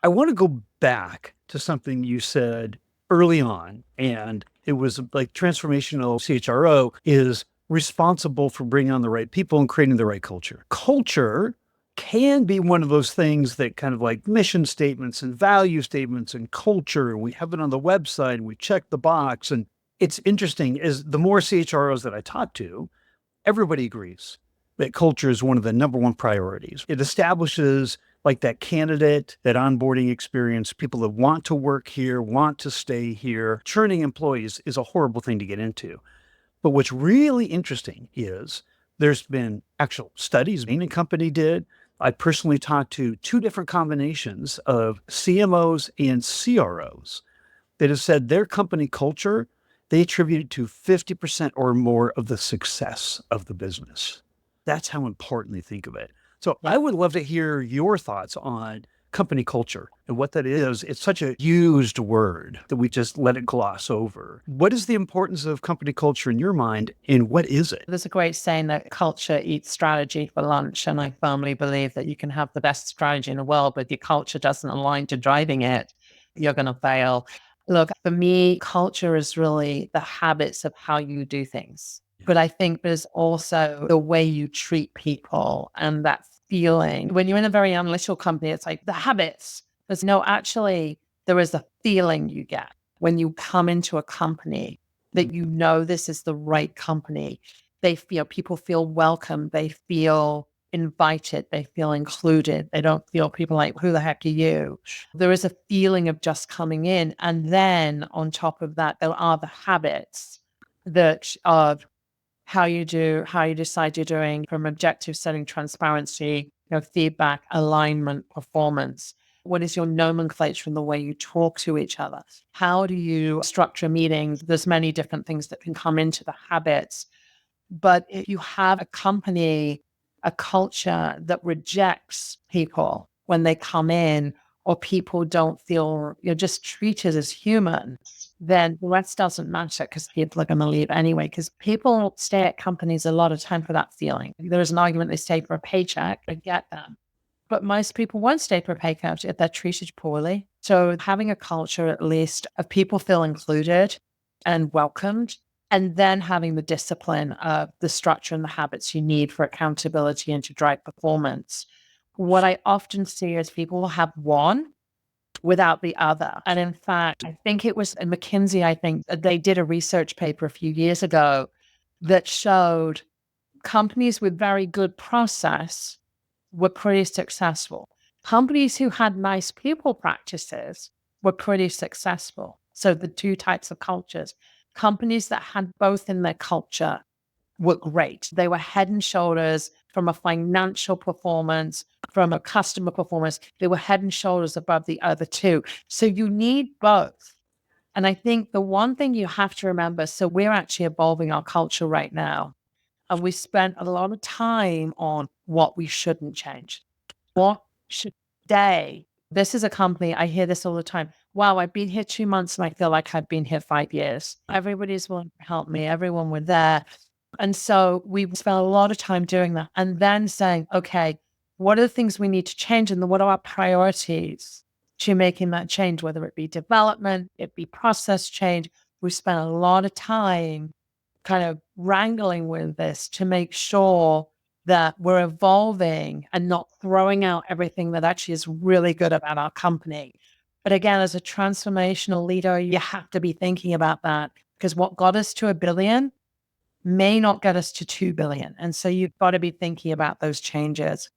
I want to go back to something you said early on, and it was like transformational CHRO is responsible for bringing on the right people and creating the right culture. Culture can be one of those things that kind of like mission statements and value statements and culture. We have it on the website and we check the box. And it's interesting is the more CHROs that I talk to, everybody agrees that culture is one of the number one priorities. It establishes like that candidate, that onboarding experience, people that want to work here, want to stay here. Churning employees is a horrible thing to get into. But what's really interesting is there's been actual studies Bain& Company did. I personally talked to two different combinations of CMOs and CROs that have said their company culture, they attribute it to 50% or more of the success of the business. That's how important they think of it. So I Yeah. would love to hear your thoughts on company culture and what that is. It's such a used word that we just let it gloss over. What is the importance of company culture in your mind, and what is it? There's a great saying that culture eats strategy for lunch. And I firmly believe that you can have the best strategy in the world, but your culture doesn't align to driving it, you're going to fail. Look, for me, culture is really the habits of how you do things. But I think there's also the way you treat people and that feeling. When you're in a very analytical company, it's like the habits. There's no, actually, there is a feeling you get when you come into a company that you know this is the right company. They feel, people feel welcome. They feel invited. They feel included. They don't feel people like, who the heck are you? There is a feeling of just coming in. And then on top of that, there are the habits that of how you do, how you decide you're doing from objective setting, transparency, feedback, alignment, performance. What is your nomenclature in the way you talk to each other? How do you structure meetings? There's many different things that can come into the habits. But if you have a company, a culture that rejects people when they come in, or people don't feel you're just treated as human, then the rest doesn't matter because people are going to leave anyway. Because people stay at companies a lot of time for that feeling. There is an argument they stay for a paycheck. I get that. But most people won't stay for a paycheck if they're treated poorly. So having a culture, at least, of people feel included and welcomed, and then having the discipline of the structure and the habits you need for accountability and to drive performance. What I often see is people will have one without the other. And in fact, I think it was in McKinsey, I think they did a research paper a few years ago that showed companies with very good process were pretty successful. Companies who had nice people practices were pretty successful. So the two types of cultures, companies that had both in their culture were great. They were head and shoulders from a financial performance, from a customer performance. They were head and shoulders above the other two. So you need both. And I think the one thing you have to remember, so we're actually evolving our culture right now. And we spent a lot of time on what we shouldn't change. What should stay? This is a company, I hear this all the time. Wow, I've been here 2 months and I feel like I've been here 5 years. Everybody's willing to help me. Everyone were there. And so we spent a lot of time doing that and then saying, okay, what are the things we need to change? And then what are our priorities to making that change, whether it be development, it be process change. We spent a lot of time kind of wrangling with this to make sure that we're evolving and not throwing out everything that actually is really good about our company. But again, as a transformational leader, you have to be thinking about that because what got us to 1 billion may not get us to 2 billion. And so you've got to be thinking about those changes.